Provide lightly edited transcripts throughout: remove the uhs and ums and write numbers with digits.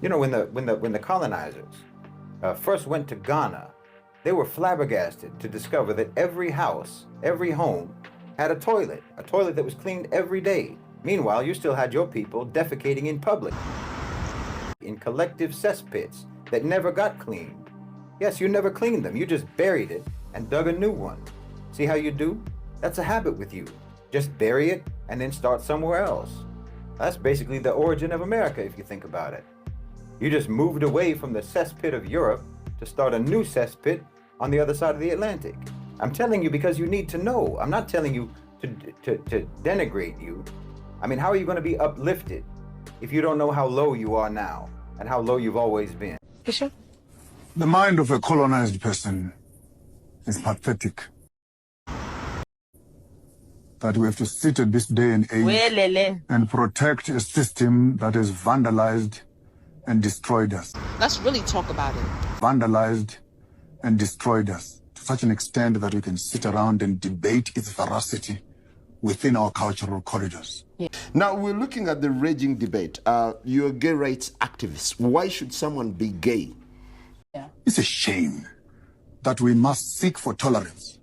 You know, when the colonizers first went to Ghana, they were flabbergasted to discover that every house, every home, had a toilet that was cleaned every day. Meanwhile, you still had your people defecating in public, in collective cesspits that never got cleaned. Yes, you never cleaned them. You just buried it and dug a new one. See how you do? That's a habit with you. Just bury it and then start somewhere else. That's basically the origin of America, if you think about it. You just moved away from the cesspit of Europe to start a new cesspit on the other side of the Atlantic. I'm telling you because you need to know. I'm not telling you to denigrate you. I mean, how are you going to be uplifted if you don't know how low you are now and how low you've always been? Bishop? The mind of a colonized person is pathetic. That we have to sit at this day and age and protect a system that has vandalized and destroyed us. Let's really talk about it. Vandalized and destroyed us to such an extent that we can sit around and debate its veracity within our cultural corridors. Yeah. Now, we're looking at the raging debate. You're a gay rights activist. Why should someone be gay? Yeah. It's a shame that we must seek for tolerance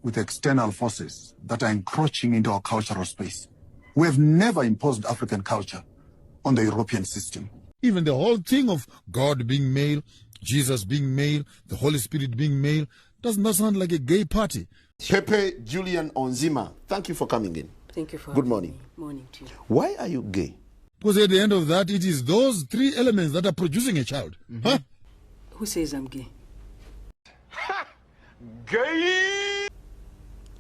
with external forces that are encroaching into our cultural space. We have never imposed African culture on the European system. Even the whole thing of God being male, Jesus being male, the Holy Spirit being male, does not sound like a gay party. Pepe Julian Onzima, thank you for coming in. Thank you for Good morning. Me. Morning to you. Why are you gay? Because at the end of that, it is those three elements that are producing a child. Mm-hmm. Huh? Who says I'm gay? Gay!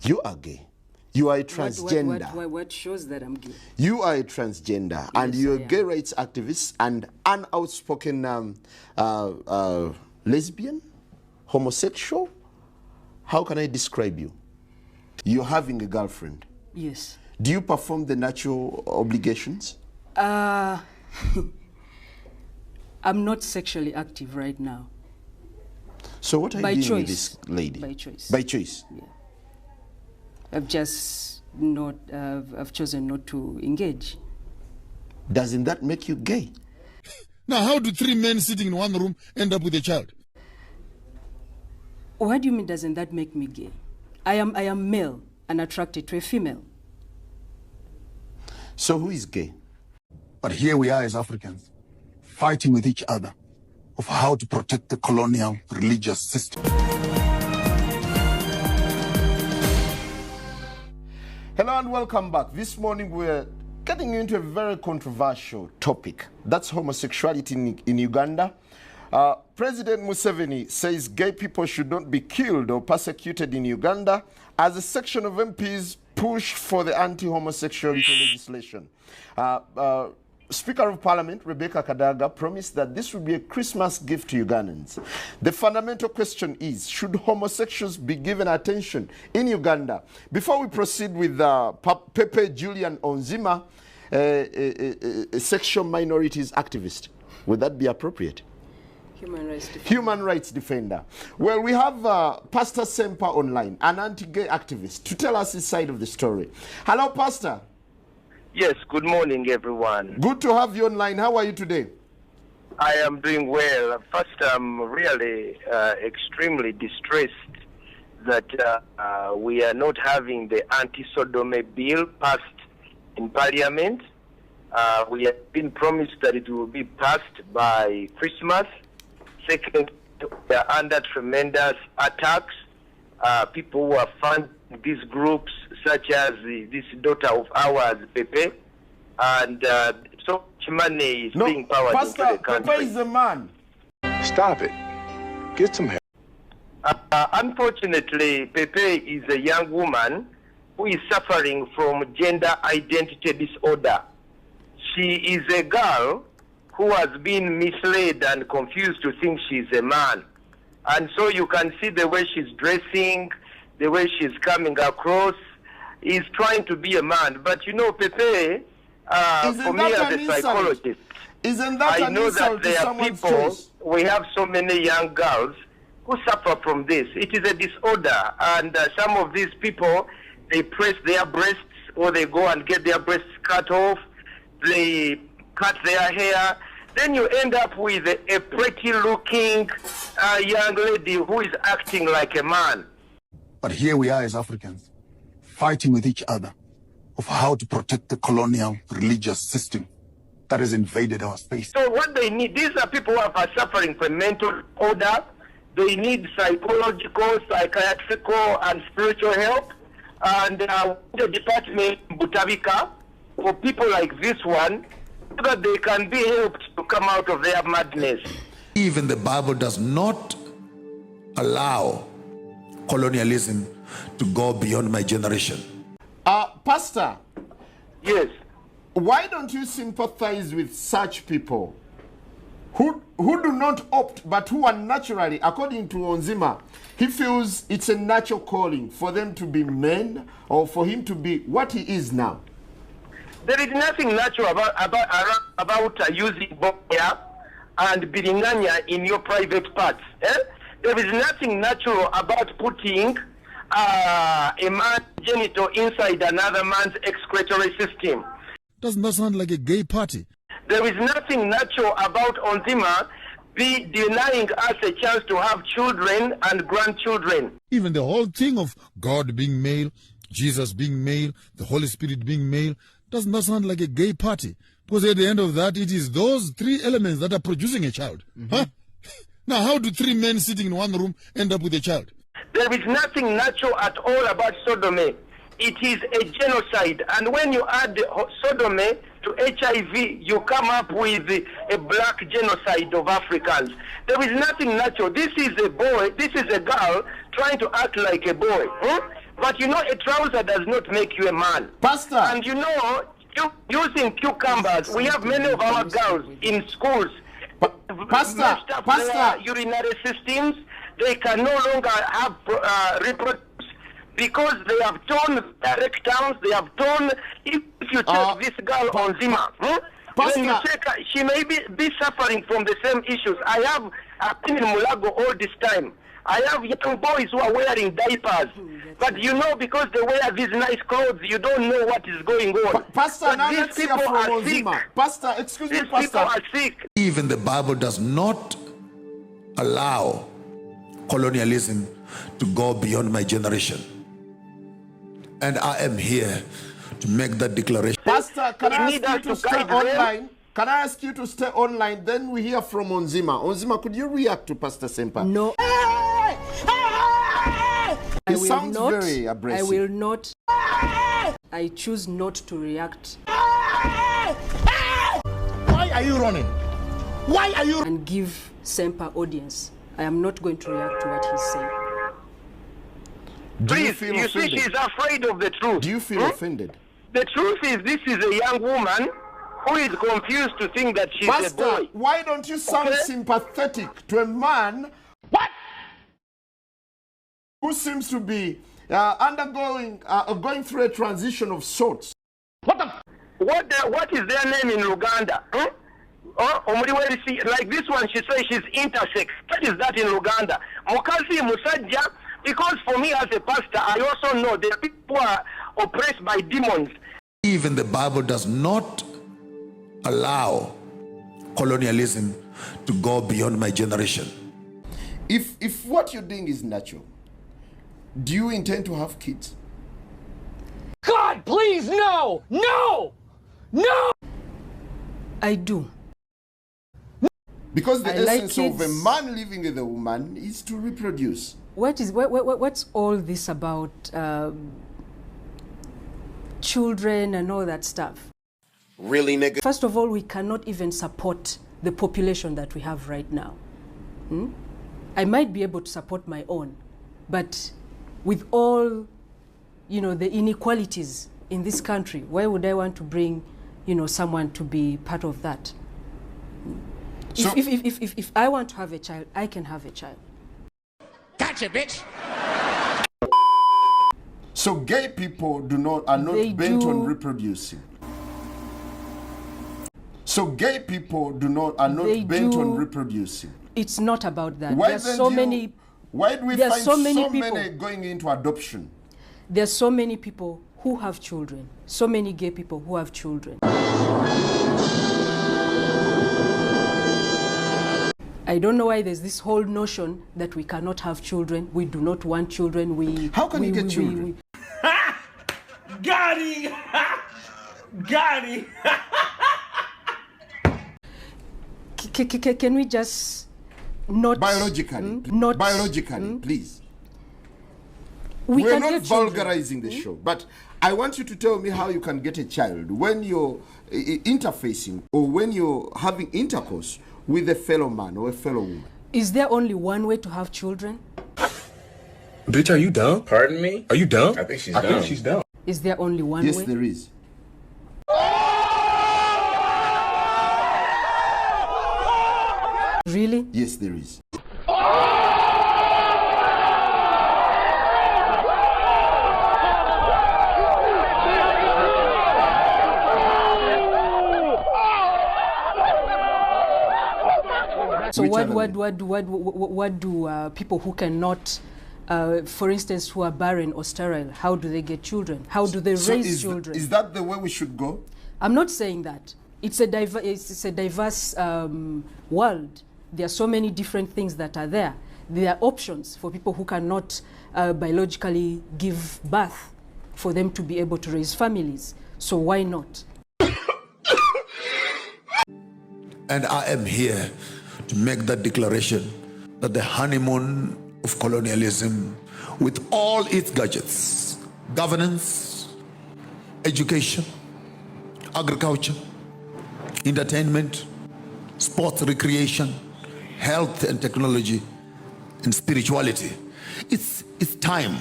You are gay. You are a transgender. What shows that I'm gay? You are a transgender, yes, and you're a gay rights activist and an outspoken lesbian, homosexual. How can I describe you? You're having a girlfriend. Yes. Do you perform the natural obligations? I'm not sexually active right now. So what are you doing with this lady? By choice. By choice? Yeah. I've just not, I've chosen not to engage. Doesn't that make you gay? Now, how do three men sitting in one room end up with a child? What do you mean, doesn't that make me gay? I am male and attracted to a female. So who is gay? But here we are as Africans, fighting with each other of how to protect the colonial religious system. Hello and welcome back. This morning we're getting into a very controversial topic. That's homosexuality in Uganda. President Museveni says gay people should not be killed or persecuted in Uganda as a section of MPs push for the anti-homosexuality legislation. Speaker of Parliament, Rebecca Kadaga, promised that this would be a Christmas gift to Ugandans. The fundamental question is, should homosexuals be given attention in Uganda? Before we proceed with Pepe Julian Onzima, a sexual minorities activist, would that be appropriate? Human rights defender. Human rights defender. Well, we have Pastor Sempa online, an anti-gay activist, to tell us his side of the story. Hello, Pastor. Yes, good morning, everyone. Good to have you online. How are you today? I am doing well. First, I'm really extremely distressed that we are not having the anti-sodomy bill passed in Parliament. We have been promised that it will be passed by Christmas. Second, we are under tremendous attacks. People who are funding these groups, such as this daughter of ours, Pepe, and so much money is being powered into the country. Pepe is the man. Stop it. Get some help. Unfortunately, Pepe is a young woman who is suffering from gender identity disorder. She is a girl who has been misled and confused to think she's a man. And so you can see the way she's dressing, the way she's coming across, is trying to be a man. But you know, Pepe, for me as a psychologist, I know that there are people, we have so many young girls who suffer from this. It is a disorder, and some of these people, they press their breasts, or they go and get their breasts cut off, they cut their hair, then you end up with a pretty-looking young lady who is acting like a man. But here we are as Africans, fighting with each other of how to protect the colonial religious system that has invaded our space. So what they need, these are people who are suffering from mental disorder. They need psychological, psychiatrical, and spiritual help. And the department, Butabika, for people like this one, so that they can be helped to come out of their madness. Even the Bible does not allow colonialism to go beyond my generation. Pastor. Yes. Why don't you sympathize with such people who do not opt, but who are naturally, according to Onzima, he feels it's a natural calling for them to be men, or for him to be what he is now? There is nothing natural about using boya and biringanya in your private parts. There is nothing natural about putting a man's genital inside another man's excretory system. Doesn't that sound like a gay party? There is nothing natural about Onzima be denying us a chance to have children and grandchildren. Even the whole thing of God being male, Jesus being male, the Holy Spirit being male, doesn't that sound like a gay party? Because at the end of that, it is those three elements that are producing a child. Huh? Now, how do three men sitting in one room end up with a child? There is nothing natural at all about sodomy. It is a genocide. And when you add sodomy to HIV, you come up with a black genocide of Africans. There is nothing natural. This is a boy, this is a girl trying to act like a boy. But you know, a trouser does not make you a man. Pastor! And you know, using cucumbers, we have many of our girls in schools. Pastor! Their urinary systems, they can no longer have reproduce because they have torn their rectums, they have torn. If you take this girl on Zima, when you check her, she may be suffering from the same issues. I have been in Mulago all this time. I have young boys who are wearing diapers. But you know, because they wear these nice clothes, you don't know what is going on. Pastor, but now these let's hear people from are Onzima. sick. Pastor, excuse me, These Pastor. people are sick. Even the Bible does not allow colonialism to go beyond my generation. And I am here to make that declaration. Pastor, can I We need ask you us to to stay guide them. online? Can I ask you to stay online? Then we hear from Onzima. Onzima, could you react to Pastor Sempa? No. It sounds very abrasive. I will not. I choose not to react. Why are you running? Why are you... And give Sempa audience. I am not going to react to what he's saying. Do you Please, feel you see, offended? she's afraid of the truth. Do you feel offended? The truth is, this is a young woman who is confused to think that she's a Pastor, boy. why don't you sound Okay. sympathetic to a man who seems to be going through a transition of sorts? What is their name in Uganda? Like this one, she says she's intersex. What is that in Uganda? Mukazi Musajja, because for me as a pastor, I also know that people are oppressed by demons. Even the Bible does not allow colonialism to go beyond my generation. If what you're doing is natural, do you intend to have kids? God, please, no! No! No! I do. Because the I like essence of a kids. man living with a woman is to reproduce. What's all this about children and all that stuff? Really, nigga? First of all, we cannot even support the population that we have right now. I might be able to support my own, but with all, the inequalities in this country, why would I want to bring, someone to be part of that? So, if I want to have a child, I can have a child. Gotcha, bitch! so gay people are not They bent do. on reproducing. So gay people are not They bent do. on reproducing. It's not about that. Why There are then so do you- many. Why do we there are find so many people. going into adoption? There are so many people who have children. So many gay people who have children. I don't know why there's this whole notion that we cannot have children. We do not want children. How can you get children? Got him! Got him! Can we just not... Biologically, please. We're not vulgarizing the show, but I want you to tell me how you can get a child when you're interfacing or when you're having intercourse with a fellow man or a fellow woman. Is there only one way to have children? Bitch, are you dumb? Pardon me? Are you dumb? I think she's dumb. Is there only one way? Yes, there is. Really? Yes, there is. So what do people who cannot, for instance, who are barren or sterile, how do they get children? How do they raise children? Is that the way we should go? I'm not saying that. It's a diverse world. There are so many different things that are there. There are options for people who cannot biologically give birth for them to be able to raise families. So why not? And I am here to make that declaration that the honeymoon of colonialism, with all its gadgets, governance, education, agriculture, entertainment, sports, recreation, health and technology, and spirituality, it's time.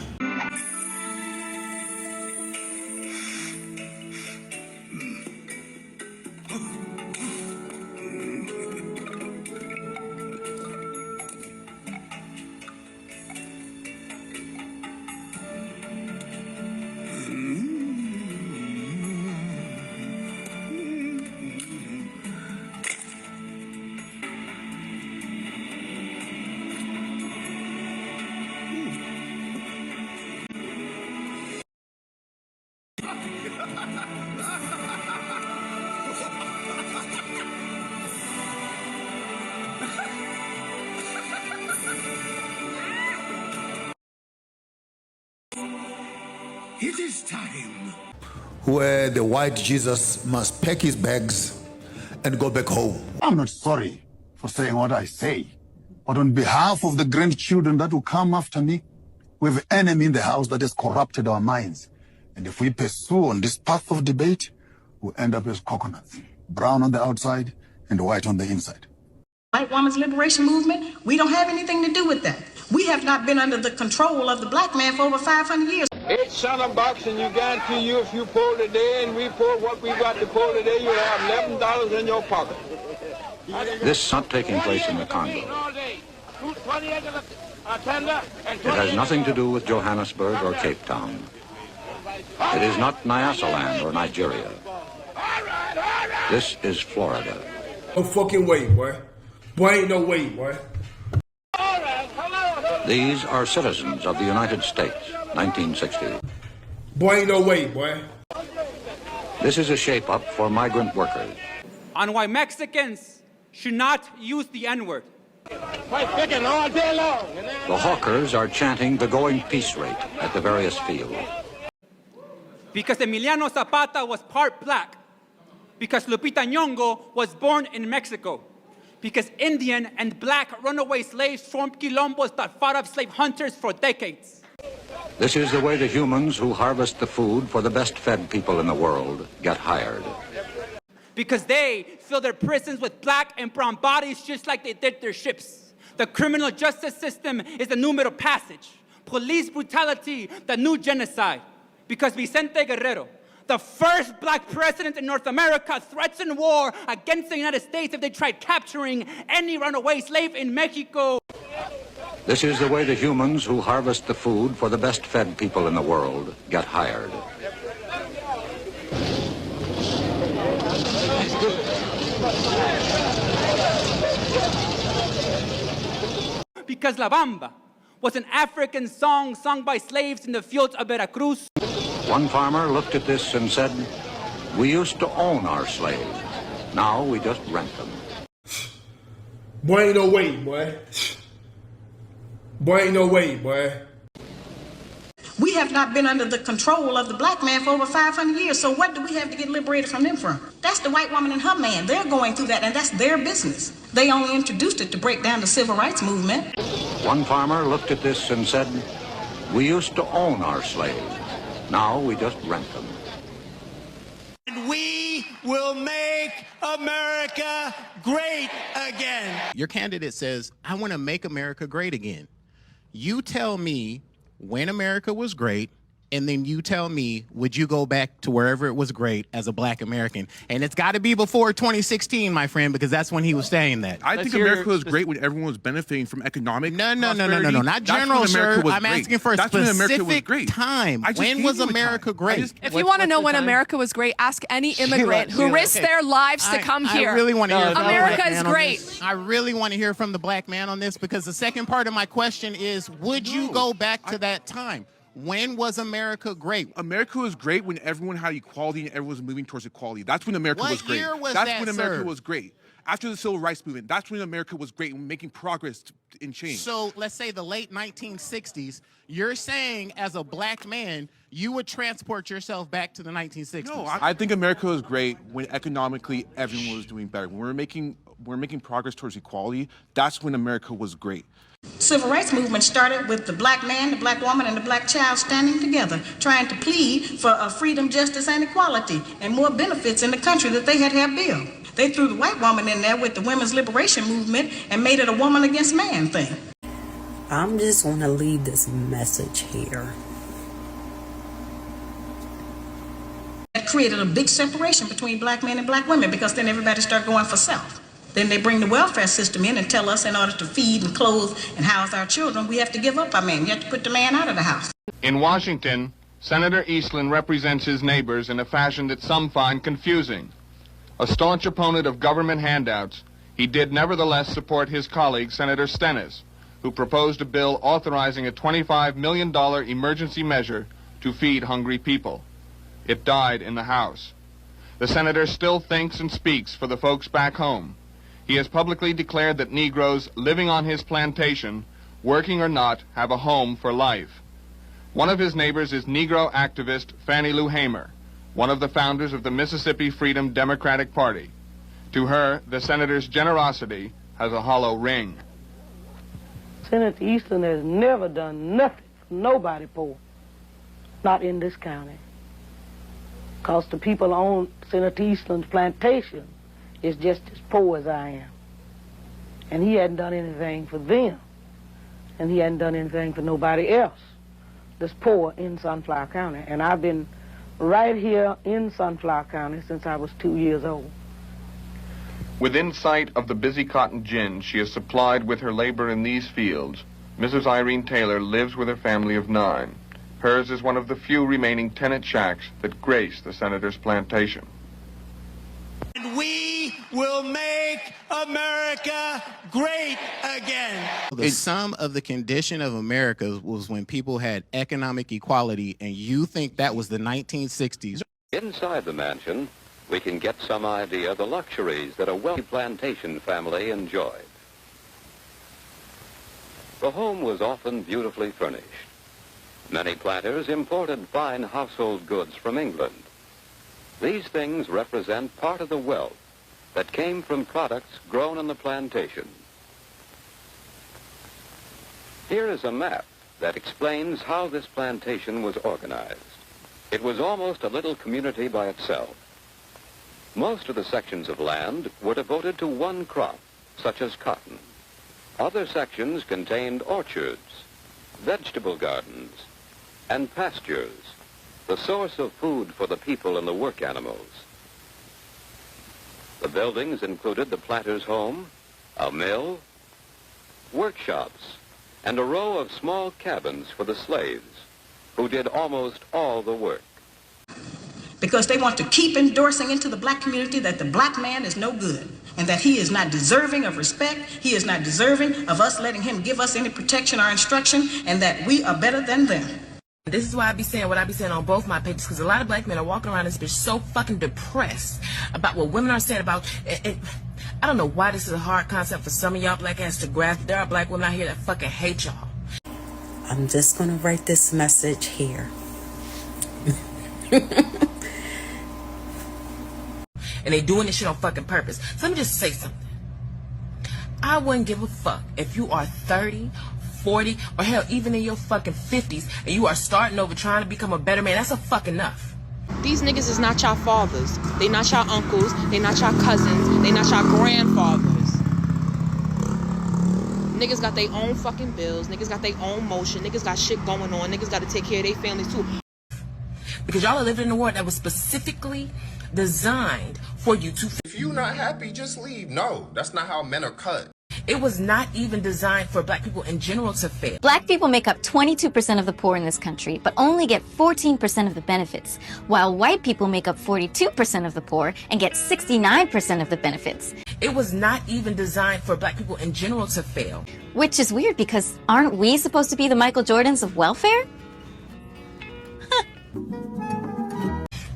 It is time. Where the white Jesus must pack his bags and go back home. I'm not sorry for saying what I say, but on behalf of the grandchildren that will come after me, we have an enemy in the house that has corrupted our minds. And if we pursue on this path of debate, we'll end up as coconuts, brown on the outside and white on the inside. White woman's liberation movement, we don't have anything to do with that. We have not been under the control of the black man for over 500 years. It's $7 and you guarantee you if you pull today and we pull what we got to pull today, you'll have $11 in your pocket. This is not taking place in the Congo. It has nothing to do with Johannesburg or Cape Town. It is not Nyasaland or Nigeria. This is Florida. No fucking way, boy. Boy, ain't no way, boy. These are citizens of the United States, 1960. Boy, ain't no way, boy. This is a shape-up for migrant workers. On why Mexicans should not use the N-word. All day long. The hawkers are chanting the going peace rate at the various fields. Because Emiliano Zapata was part black. Because Lupita Nyong'o was born in Mexico. Because Indian and black runaway slaves formed quilombos that fought off slave hunters for decades. This is the way the humans who harvest the food for the best-fed people in the world get hired. Because they fill their prisons with black and brown bodies just like they did their ships. The criminal justice system is the new middle passage. Police brutality, the new genocide. Because Vicente Guerrero, the first black president in North America, threatened war against the United States if they tried capturing any runaway slave in Mexico. This is the way the humans who harvest the food for the best-fed people in the world get hired. Because La Bamba was an African song sung by slaves in the fields of Veracruz. One farmer looked at this and said, "We used to own our slaves. Now we just rent them." Boy, ain't no way, boy. Boy, ain't no way, boy. We have not been under the control of the black man for over 500 years. So what do we have to get liberated from them from? That's the white woman and her man. They're going through that, and that's their business. They only introduced it to break down the civil rights movement. One farmer looked at this and said, "We used to own our slaves. Now we just rent them." And we will make America great again. Your candidate says, I want to make America great again. You tell me when America was great, and then you tell me, would you go back to wherever it was great as a black American? And it's got to be before 2016, my friend, because that's when he was saying that. I think America was great when everyone was benefiting from economic prosperity. No, not general, sir. I'm asking for a specific great. time. When was America great? If you want to know when America was great, ask any immigrant who risked their lives to come here. I really want to hear from America is great. I really want to hear from the black man on this, because the second part of my question is, would you go back to that time? When was America great? America was great when everyone had equality and everyone was moving towards equality. That's when America was great. What year was that's that, when America sir? was great. After the Civil Rights Movement, that's when America was great and making progress in change. So let's say the late 1960s, you're saying as a black man, you would transport yourself back to the 1960s. No, I think America was great when economically everyone was doing better. When we're making progress towards equality, that's when America was great. Civil rights movement started with the black man, the black woman, and the black child standing together, trying to plead for freedom, justice, and equality, and more benefits in the country that they had built. They threw the white woman in there with the women's liberation movement and made it a woman against man thing. I'm just going to leave this message here. That created a big separation between black men and black women, because then everybody started going for self. Then they bring the welfare system in and tell us in order to feed and clothe and house our children, we have to give up our man. You have to put the man out of the house. In Washington, Senator Eastland represents his neighbors in a fashion that some find confusing. A staunch opponent of government handouts, he did nevertheless support his colleague, Senator Stennis, who proposed a bill authorizing a $25 million emergency measure to feed hungry people. It died in the House. The senator still thinks and speaks for the folks back home. He has publicly declared that Negroes living on his plantation, working or not, have a home for life. One of his neighbors is Negro activist Fannie Lou Hamer, one of the founders of the Mississippi Freedom Democratic Party. To her, the senator's generosity has a hollow ring. Senator Eastland has never done nothing for nobody poor, not in this county. Because the people on Senator Eastland's plantation is just as poor as I am. And he hadn't done anything for them. And he hadn't done anything for nobody else that's poor in Sunflower County. And I've been right here in Sunflower County since I was 2 years old. Within sight of the busy cotton gin she is supplied with her labor in these fields, Mrs. Irene Taylor lives with her family of 9. Hers is one of the few remaining tenant shacks that grace the senator's plantation. And we will make America great again. The sum of the condition of America was when people had economic equality, and you think that was the 1960s. Inside the mansion, we can get some idea of the luxuries that a wealthy plantation family enjoyed. The home was often beautifully furnished. Many planters imported fine household goods from England. These things represent part of the wealth that came from products grown on the plantation. Here is a map that explains how this plantation was organized. It was almost a little community by itself. Most of the sections of land were devoted to one crop, such as cotton. Other sections contained orchards, vegetable gardens, and pastures, the source of food for the people and the work animals. The buildings included the planter's home, a mill, workshops, and a row of small cabins for the slaves, who did almost all the work. Because they want to keep endorsing into the black community that the black man is no good, and that he is not deserving of respect, he is not deserving of us letting him give us any protection or instruction, and that we are better than them. This is why I be saying what I be saying on both my pages, because a lot of black men are walking around this bitch so fucking depressed about what women are saying about. I don't know why this is a hard concept for some of y'all black ass to grasp. There are black women out here that fucking hate y'all. I'm just gonna write this message here. And they doing this shit on fucking purpose. So let me just say something. I wouldn't give a fuck if you are 30, 40, or hell, even in your fucking 50s, and you are starting over trying to become a better man. That's a fuck enough. These niggas is not y'all fathers. They not y'all uncles. They not y'all cousins. They not y'all grandfathers. Niggas got their own fucking bills. Niggas got their own motion. Niggas got shit going on. Niggas got to take care of their families too. Because y'all are living in a world that was specifically designed for you to... If you're not happy, just leave. No, that's not how men are cut. It was not even designed for black people in general to fail. Black people make up 22% of the poor in this country, but only get 14% of the benefits, while white people make up 42% of the poor and get 69% of the benefits. It was not even designed for black people in general to fail. Which is weird because aren't we supposed to be the Michael Jordans of welfare?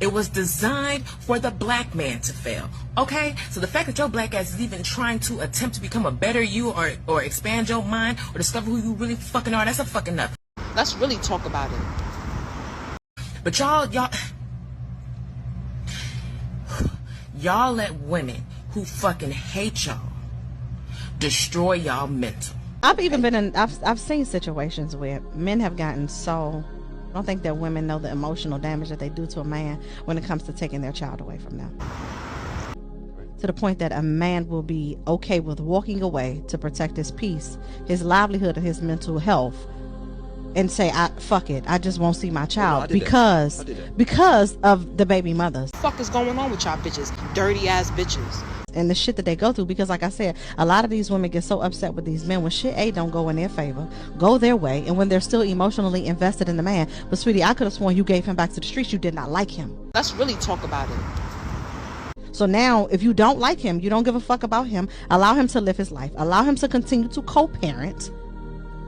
It was designed for the black man to fail. Okay? So the fact that your black ass is even trying to attempt to become a better you or expand your mind or discover who you really fucking are, that's a fucking enough. Let's really talk about it. But y'all let women who fucking hate y'all destroy y'all mental. I've even been in, I've seen situations where men have gotten so... I don't think that women know the emotional damage that they do to a man when it comes to taking their child away from them. To the point that a man will be okay with walking away to protect his peace, his livelihood, and his mental health, and say, fuck it, I just won't see my child because of the baby mothers. What the fuck is going on with y'all bitches? Dirty ass bitches. And the shit that they go through, because like I said, a lot of these women get so upset with these men when shit don't go in their favor, go their way, and when they're still emotionally invested in the man. But sweetie, I could have sworn you gave him back to the streets. You did not like him. Let's really talk about it. So now, if you don't like him, you don't give a fuck about him, allow him to live his life, allow him to continue to co-parent,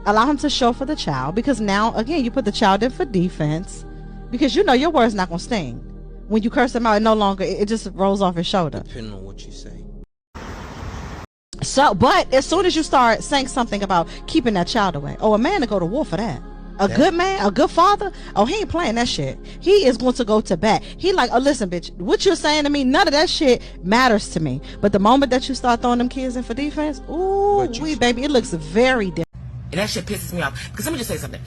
allow him to show for the child, because now, again, you put the child in for defense, because you know your word's not gonna sting. When you curse him out, it no longer, it just rolls off his shoulder. Depending on what you say. So, but as soon as you start saying something about keeping that child away, a man to go to war for that. Good man, a good father, he ain't playing that shit. He is going to go to bat. He like, listen, bitch, what you're saying to me, none of that shit matters to me. But the moment that you start throwing them kids in for defense, ooh, baby, it looks very different. And that shit pisses me off. Because let me just say something.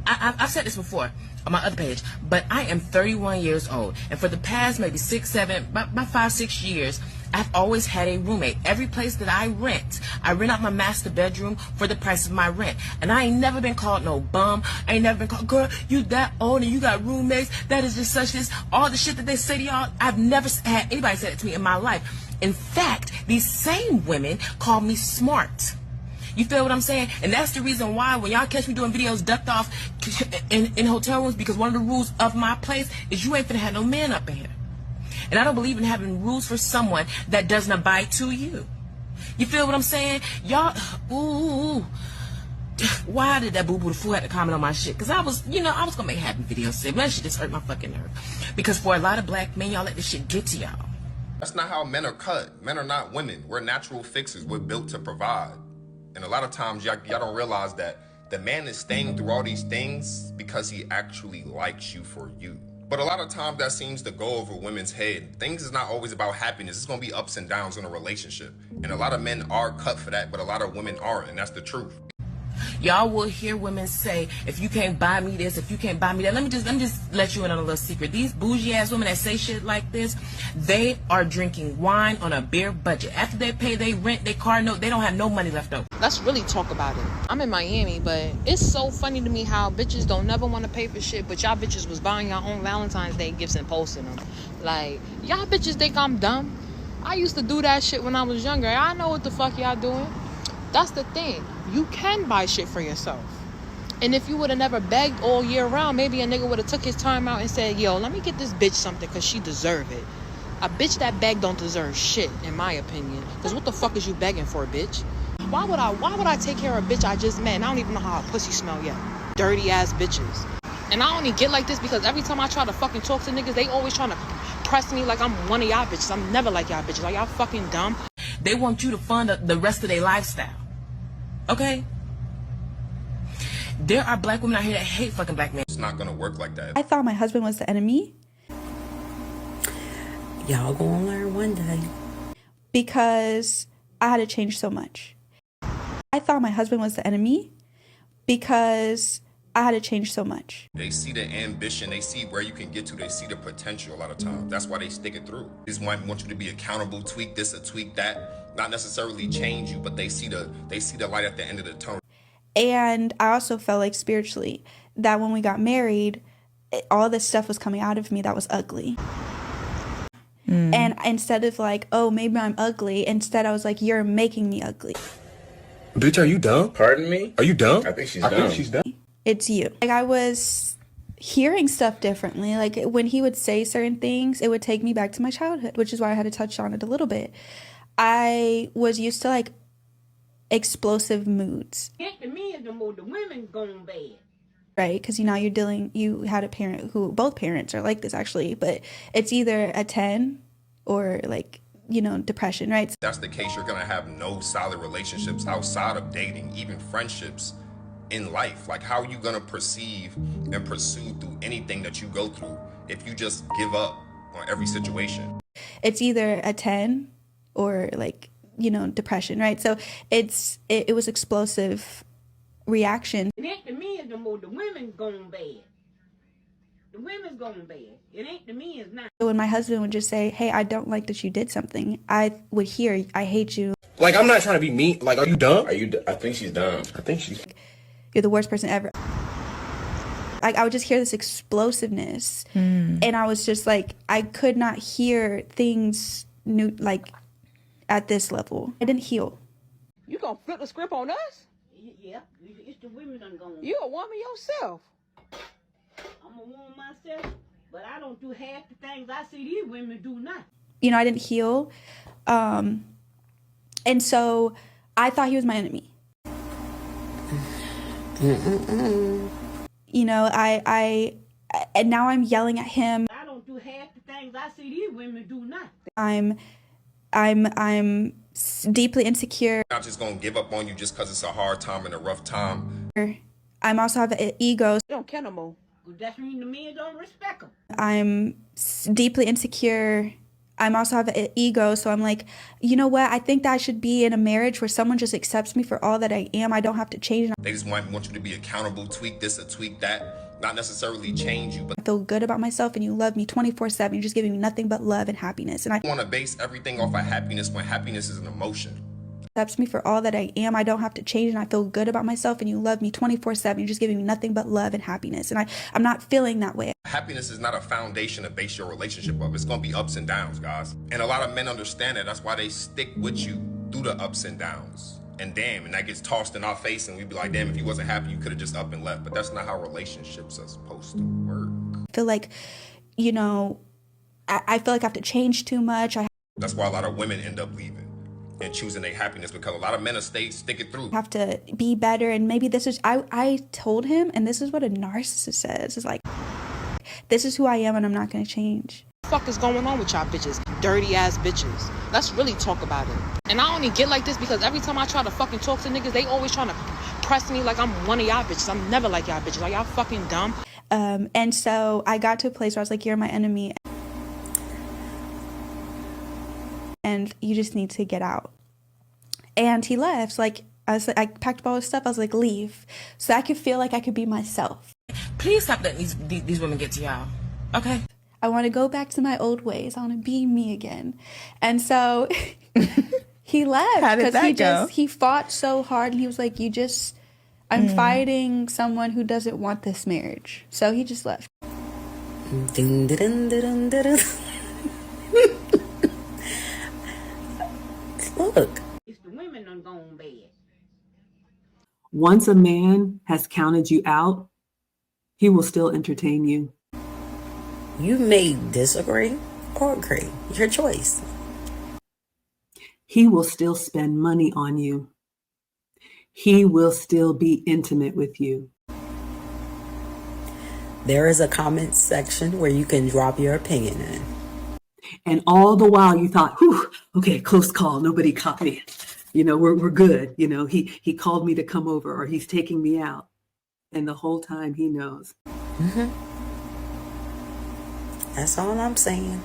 I've said this before on my other page, but I am 31 years old, and for the past maybe 6, 7, about 5, 6 years, I've always had a roommate. Every place that I rent out my master bedroom for the price of my rent, and I ain't never been called no bum. I ain't never been called, girl, you that old and you got roommates, that is just such this, all the shit that they say to y'all. I've never had anybody say that to me in my life. In fact, these same women call me smart. You feel what I'm saying? And that's the reason why when y'all catch me doing videos ducked off in hotel rooms, because one of the rules of my place is you ain't finna have no man up in here. And I don't believe in having rules for someone that doesn't abide to you. You feel what I'm saying? Y'all, ooh. Why did that boo-boo the fool have to comment on my shit? Because I was gonna make happy videos. That shit just hurt my fucking nerve. Because for a lot of black men, y'all let this shit get to y'all. That's not how men are cut. Men are not women. We're natural fixers. We're built to provide. And a lot of times, y'all don't realize that the man is staying through all these things because he actually likes you for you. But a lot of times that seems to go over women's head. Things is not always about happiness. It's going to be ups and downs in a relationship. And a lot of men are cut for that, but a lot of women aren't, and that's the truth. Y'all will hear women say, if you can't buy me this, if you can't buy me that. Let me just let you in on a little secret. These bougie ass women that say shit like this, they are drinking wine on a beer budget. After they pay their rent, their car note, they don't have no money left over. Let's really talk about it. I'm in Miami, but it's so funny to me how bitches don't never want to pay for shit, but y'all bitches was buying y'all own Valentine's Day gifts and posting them. Like, y'all bitches think I'm dumb. I used to do that shit when I was younger. I know what the fuck y'all doing. That's the thing. You can buy shit for yourself. And if you would have never begged all year round, maybe a nigga would have took his time out and said, yo, let me get this bitch something because she deserve it. A bitch that begged don't deserve shit, in my opinion. Because what the fuck is you begging for, bitch? Why would I take care of a bitch I just met and I don't even know how her pussy smell yet? Dirty ass bitches. And I only get like this because every time I try to fucking talk to niggas, they always trying to press me like I'm one of y'all bitches. I'm never like y'all bitches. Are y'all fucking dumb? They want you to fund the rest of their lifestyle. Okay? There are black women out here that hate fucking black men. It's not gonna work like that. I thought my husband was the enemy. Y'all gonna learn one day. Because I had to change so much. I thought my husband was the enemy because I had to change so much. They see the ambition, they see where you can get to, they see the potential a lot of times. That's why they stick it through. They just want you to be accountable, tweak this or tweak that. Not necessarily change you, but they see the light at the end of the tunnel. And I also felt like spiritually that when we got married, all this stuff was coming out of me that was ugly. And instead of like, oh, maybe I'm ugly, instead I was like, you're making me ugly. Bitch, are you dumb? Pardon me? Are you dumb? I think she's dumb. It's you. Like, I was hearing stuff differently. Like, when he would say certain things, it would take me back to my childhood, which is why I had to touch on it a little bit. I was used to like explosive moods. The men, the more the women going bad. Right? Because you had a parent who, both parents are like this actually, but it's either a 10 or like, depression, right? That's the case, you're gonna have no solid relationships outside of dating, even friendships in life. Like, how are you gonna perceive and pursue through anything that you go through if you just give up on every situation? It's either a 10 or like, depression, right? So it was explosive reaction. It ain't the men no more, the women going bad. The women's going bad. It ain't the men's now. So when my husband would just say, hey, I don't like that you did something, I would hear, I hate you. Like, I'm not trying to be mean. Like, are you dumb? I think she's dumb. You're the worst person ever. I would just hear this explosiveness. And I was just like, I could not hear things new, like at this level. I didn't heal. You gonna flip the script on us? Yeah, it's the women done going. You a woman yourself. I'm a woman myself, but I don't do half the things I see these women do now. I didn't heal. And so I thought he was my enemy. And now I'm yelling at him. I don't do half the things I see these women do now. I'm deeply insecure. Not just gonna give up on you just because it's a hard time and a rough time. I'm also have an ego. They don't care no more. That's when the men don't respect them. I'm deeply insecure. I'm also have an ego, so I'm like, you know what? I think that I should be in a marriage where someone just accepts me for all that I am. I don't have to change. They just want you to be accountable, tweak this or tweak that. Not necessarily change you, but I feel good about myself and you love me 24/7. You're just giving me nothing but love and happiness. And I want to base everything off of happiness when happiness is an emotion. Accepts me for all that I am. I don't have to change, and I feel good about myself and you love me 24/7. You're just giving me nothing but love and happiness. And I'm not feeling that way. Happiness is not a foundation to base your relationship of. It's going to be ups and downs, guys. And a lot of men understand that. That's why they stick with you through the ups and downs. And damn, and that gets tossed in our face and we'd be like, damn, if you wasn't happy, you could have just up and left. But that's not how relationships are supposed to work. I feel like, I feel like I have to change too much. That's why a lot of women end up leaving and choosing their happiness, because a lot of men are stick it through. I have to be better, and maybe this is, I told him, and this is what a narcissist says, is like, this is who I am and I'm not going to change. What the fuck is going on with y'all bitches? Dirty ass bitches. Let's really talk about it. And I only get like this because every time I try to fucking talk to niggas, they always trying to press me like I'm one of y'all bitches. I'm never like y'all bitches. Are y'all fucking dumb? And so I got to a place where I was like, you're my enemy. And you just need to get out. And he left. Like, I packed up all his stuff. I was like, leave. So I could feel like I could be myself. Please stop letting these women get to y'all. Okay? I want to go back to my old ways. I want to be me again. And so he left. How did that go? He fought so hard, and he was like, I'm fighting someone who doesn't want this marriage. So he just left. Look. It's the women done gone bad. Once a man has counted you out, he will still entertain you. You may disagree or agree. Your choice. He will still spend money on you. He will still be intimate with you. There is a comment section where you can drop your opinion in. And all the while you thought, whew, okay, close call, nobody caught me. You know, we're good. You know, he called me to come over, or he's taking me out. And the whole time he knows. Mm-hmm. That's all I'm saying.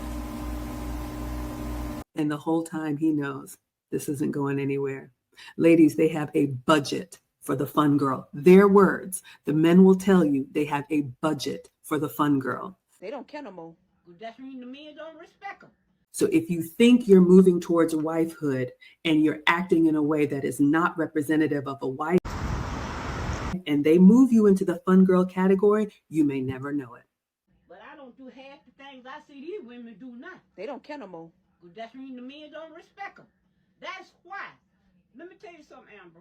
And the whole time he knows this isn't going anywhere. Ladies, they have a budget for the fun girl. Their words. The men will tell you they have a budget for the fun girl. They don't care no more. That's mean the men don't respect them. So if you think you're moving towards wifehood and you're acting in a way that is not representative of a wife, and they move you into the fun girl category, you may never know it. But I don't do half the things I see these women do now. They don't care no more. That's mean the men don't respect them. That's why. Let me tell you something, Amber.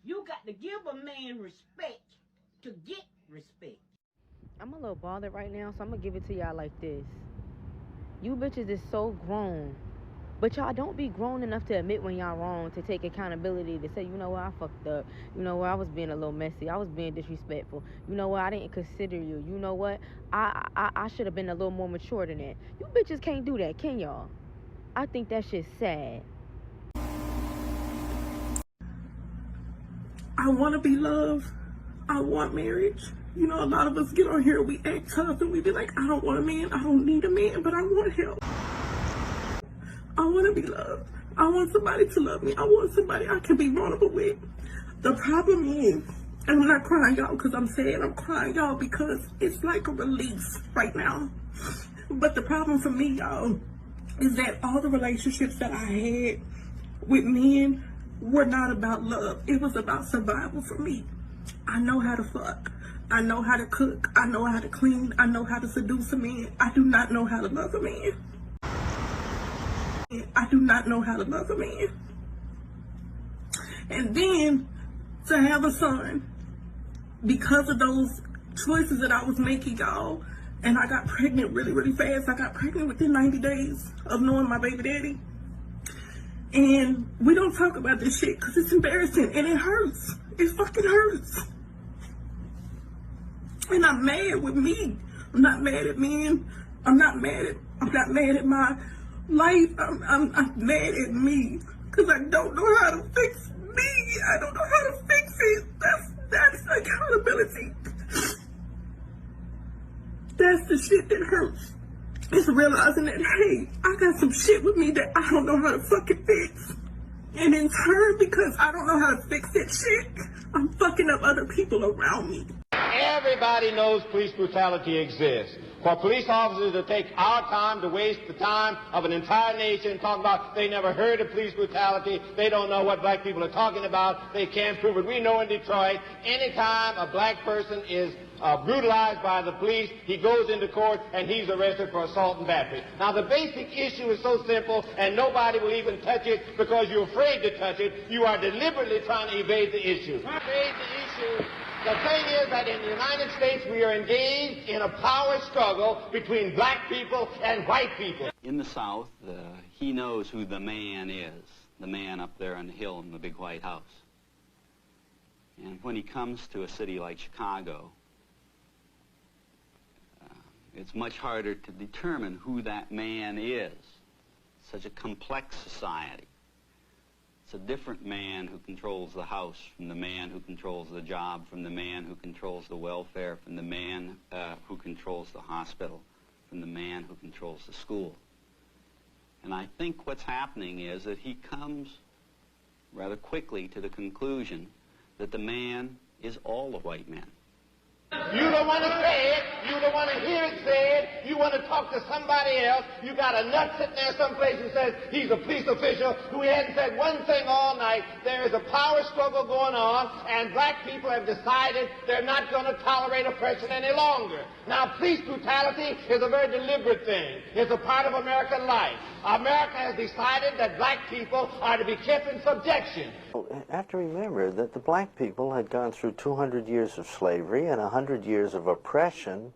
You got to give a man respect to get respect. I'm a little bothered right now, so I'm gonna give it to y'all like this. You bitches is so grown, but y'all don't be grown enough to admit when y'all wrong, to take accountability, to say, you know what, I fucked up. You know what, I was being a little messy. I was being disrespectful. You know what, I didn't consider you. You know what, I should have been a little more mature than that. You bitches can't do that, can y'all? I think that shit's sad. I want to be loved. I want marriage. You know, a lot of us get on here, we act tough, and we be like, I don't want a man, I don't need a man, but I want help. I want to be loved. I want somebody to love me. I want somebody I can be vulnerable with. The problem is, and I'm not crying, y'all, because I'm sad. I'm crying, y'all, because it's like a release right now. But the problem for me, y'all, is that all the relationships that I had with men were not about love. It was about survival for me. I know how to fuck. I know how to cook. I know how to clean. I know how to seduce a man. I do not know how to love a man. I do not know how to love a man. And then to have a son, because of those choices that I was making, y'all, and I got pregnant really, really fast. I got pregnant within 90 days of knowing my baby daddy. And we don't talk about this shit because it's embarrassing and it hurts. It fucking hurts. And I'm mad with me. I'm not mad at men. I'm not mad at my life. I'm mad at me because I don't know how to fix me. I don't know how to fix it. That's accountability. That's the shit that hurts. It's realizing that, hey, I got some shit with me that I don't know how to fucking fix. And in turn, because I don't know how to fix that shit, I'm fucking up other people around me. Everybody knows police brutality exists. For police officers to take our time to waste the time of an entire nation talking about they never heard of police brutality, they don't know what black people are talking about, they can't prove it. We know in Detroit, anytime a black person is brutalized by the police, he goes into court and he's arrested for assault and battery. Now the basic issue is so simple and nobody will even touch it because you're afraid to touch it. You are deliberately trying to evade the issue. Evade the issue. The thing is that in the United States we are engaged in a power struggle between black people and white people. In the South, he knows who the man is, the man up there on the hill in the big White House. And when he comes to a city like Chicago, it's much harder to determine who that man is. Such a complex society. It's a different man who controls the house from the man who controls the job, from the man who controls the welfare, from the man who controls the hospital, from the man who controls the school. And I think what's happening is that he comes rather quickly to the conclusion that the man is all the white men. You don't want to say it. You don't want to hear it said. You want to talk to somebody else. You got a nut sitting there someplace who says he's a police official who hadn't said one thing all night. There is a power struggle going on, and black people have decided they're not going to tolerate oppression any longer. Now, police brutality is a very deliberate thing. It's a part of American life. America has decided that black people are to be kept in subjection. You have to remember that the black people had gone through 200 years of slavery and 100 years of oppression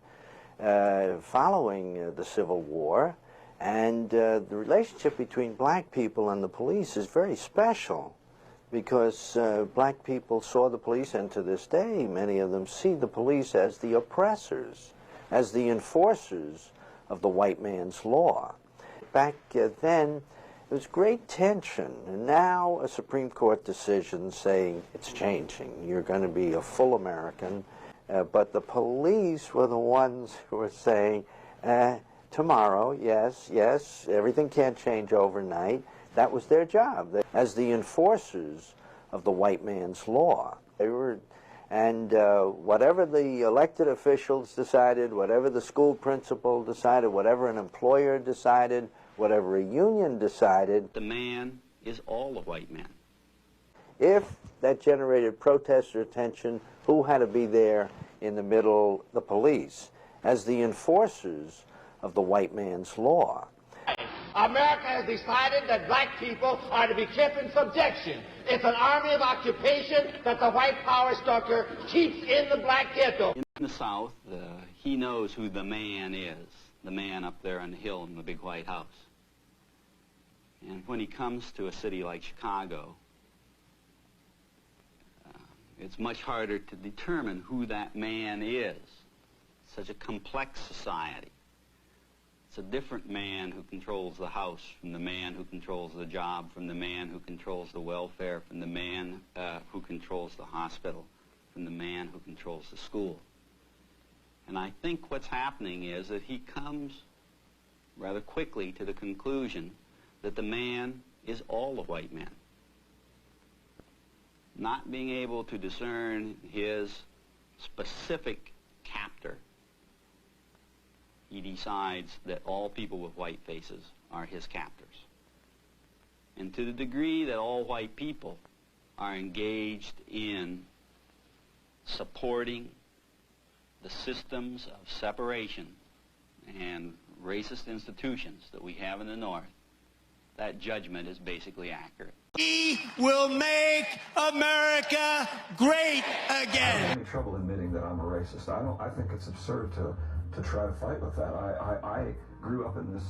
following the Civil War, and the relationship between black people and the police is very special because black people saw the police, and to this day many of them see the police as the oppressors, as the enforcers of the white man's law. back then, there was great tension, and now a Supreme Court decision saying it's changing. You're going to be a full American, but the police were the ones who were saying, tomorrow, yes, yes, everything can't change overnight. That was their job. As the enforcers of the white man's law, they were, and whatever the elected officials decided, whatever the school principal decided, whatever an employer decided, whatever a union decided, The man is all the white men. if that generated protest or tension, who had to be there in the middle? The police, as the enforcers of the white man's law. America has decided that black people are to be kept in subjection. It's an army of occupation that the white power structure keeps in the black ghetto. In the South, he knows who the man is, the man up there on the hill in the big White House. And when he comes to a city like Chicago, it's much harder to determine who that man is. Such a complex society. It's a different man who controls the house from the man who controls the job, from the man who controls the welfare, from the man who controls the hospital, from the man who controls the school. And I think what's happening is that he comes rather quickly to the conclusion that the man is all the white men. Not being able to discern his specific captor, he decides that all people with white faces are his captors. And to the degree that all white people are engaged in supporting the systems of separation and racist institutions that we have in the North, that judgment is basically accurate. We will make America great I don't again. have any trouble admitting that I'm a racist. I think it's absurd to try to fight with that. I grew up in this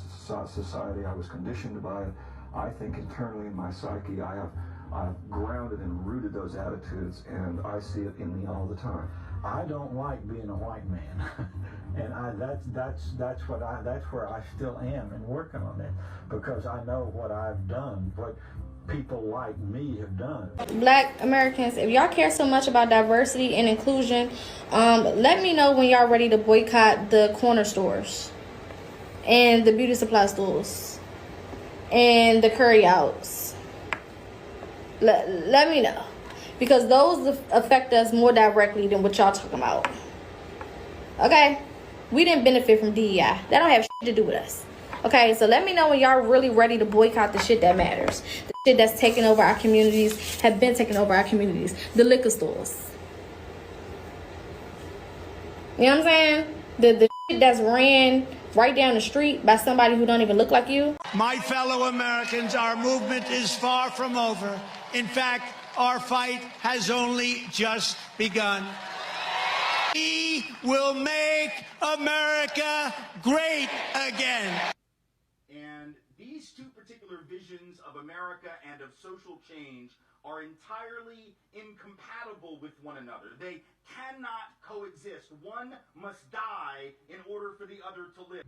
society. I was conditioned by it. I think internally in my psyche, I've grounded and rooted those attitudes, and I see it in me all the time. I don't like being a white man, and that's where I still am and working on it, because I know what I've done, what people like me have done. Black Americans, if y'all care so much about diversity and inclusion, let me know when y'all ready to boycott the corner stores and the beauty supply stores and the curry outs. Let me know, because those affect us more directly than what y'all talking about. Okay, we didn't benefit from DEI. That don't have shit to do with us. Okay, so let me know when y'all really ready to boycott the shit that matters. The shit that's taking over our communities, have been taking over our communities. The liquor stores. You know what I'm saying? The shit that's ran right down the street by somebody who don't even look like you. My fellow Americans, our movement is far from over. In fact, our fight has only just begun. We will make America great again. And these two particular visions of America and of social change are entirely incompatible with one another. They cannot coexist. One must die in order for the other to live.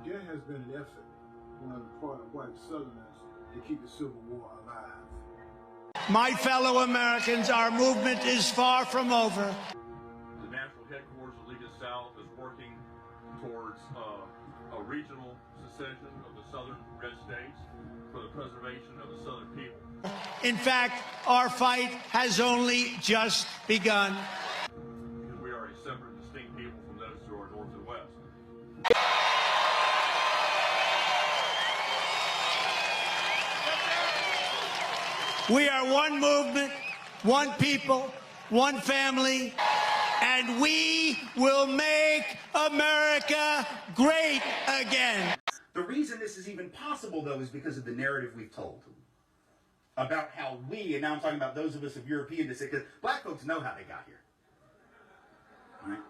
There has been an effort on the part of white Southerners to keep the Civil War alive. My fellow Americans, our movement is far from over. The national headquarters of League of the South is working towards a regional secession of the southern red states for the preservation of the southern people. In fact, our fight has only just begun. Because we are a separate, distinct people from those who are north and west. We are one movement, one people, one family, and and we will make America great again. The reason this is even possible, though, is because of the narrative we've told about how we, and now I'm talking about those of us of European descent, because black folks know how they got here. Right?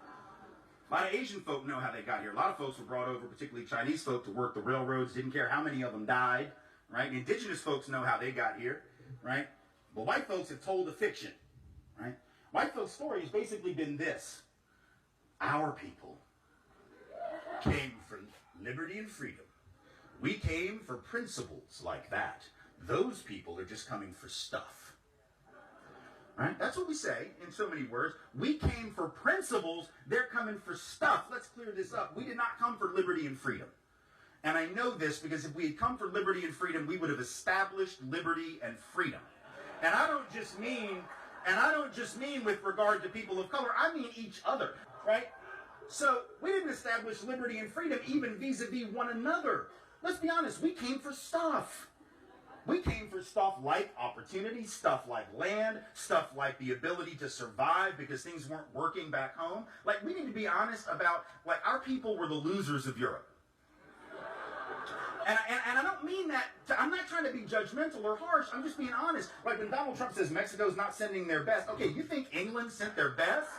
A lot of Asian folk know how they got here. A lot of folks were brought over, particularly Chinese folk, to work the railroads, didn't care how many of them died. Right? Indigenous folks know how they got here. Right? But white folks have told a fiction. Right? White folks' story has basically been this. Our people came for liberty and freedom. We came for principles like that. Those people are just coming for stuff. Right? That's what we say in so many words. We came for principles. They're coming for stuff. Let's clear this up. We did not come for liberty and freedom. And I know this because if we had come for liberty and freedom, we would have established liberty and freedom. And I don't just mean with regard to people of color. I mean each other. Right? So we didn't establish liberty and freedom even vis-a-vis one another. Let's be honest. We came for stuff. We came for stuff like opportunity, stuff like land, stuff like the ability to survive because things weren't working back home. Like, we need to be honest about, like, our people were the losers of Europe. And I don't mean that, I'm not trying to be judgmental or harsh, I'm just being honest. Like, when Donald Trump says Mexico's not sending their best, okay, you think England sent their best?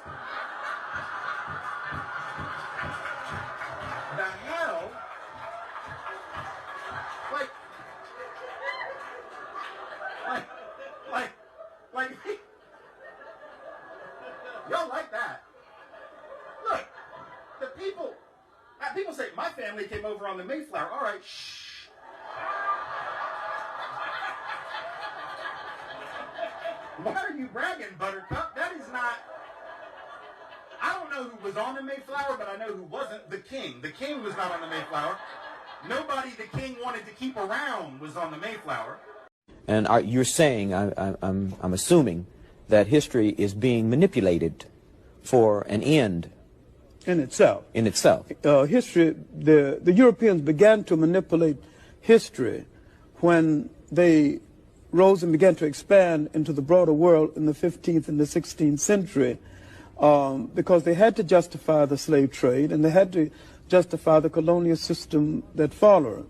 The hell? Like, y'all like that? Look, the people say, my family came over on the Mayflower. All right, shh. Why are you bragging, Buttercup? That is not... I don't know who was on the Mayflower, but I know who wasn't. The king. The king was not on the Mayflower. Nobody the king wanted to keep around was on the Mayflower. And you're saying, I'm assuming, that history is being manipulated for an end. In itself. In itself. History, the Europeans began to manipulate history when they rose and began to expand into the broader world in the 15th and the 16th century because they had to justify the slave trade and they had to justify the colonial system that followed.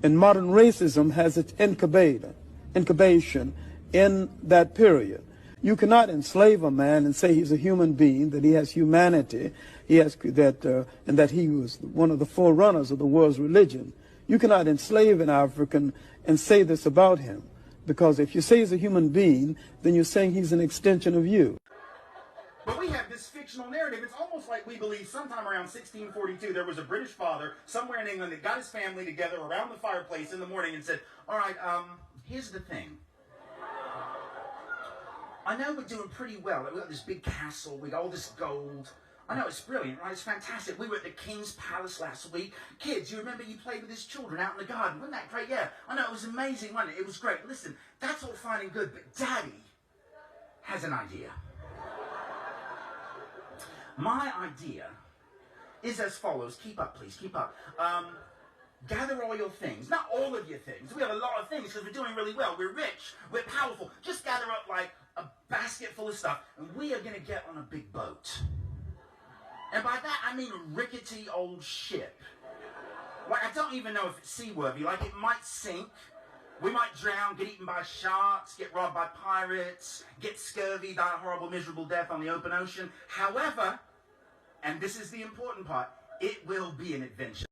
And modern racism has its incubation in that period. You cannot enslave a man and say he's a human being, that he has humanity, and that he was one of the forerunners of the world's religion. You cannot enslave an African and say this about him, because if you say he's a human being, then you're saying he's an extension of you. But we have this fictional narrative. It's almost like we believe sometime around 1642 there was a British father somewhere in England that got his family together around the fireplace in the morning and said, all right, here's the thing. I know we're doing pretty well. We've got this big castle. We got all this gold. I know it's brilliant, right? It's fantastic. We were at the King's Palace last week. Kids, you remember you played with his children out in the garden. Wasn't that great? Yeah. I know, it was amazing, wasn't it? It was great. Listen, that's all fine and good, but Daddy has an idea. My idea is as follows. Keep up, please. Keep up. Gather all your things. Not all of your things. We have a lot of things because we're doing really well. We're rich. We're powerful. Just gather up like a basket full of stuff, and we are going to get on a big boat. And by that, I mean a rickety old ship. Like, I don't even know if it's seaworthy. Like, it might sink. We might drown, get eaten by sharks, get robbed by pirates, get scurvy, die a horrible, miserable death on the open ocean. However, and this is the important part, it will be an adventure.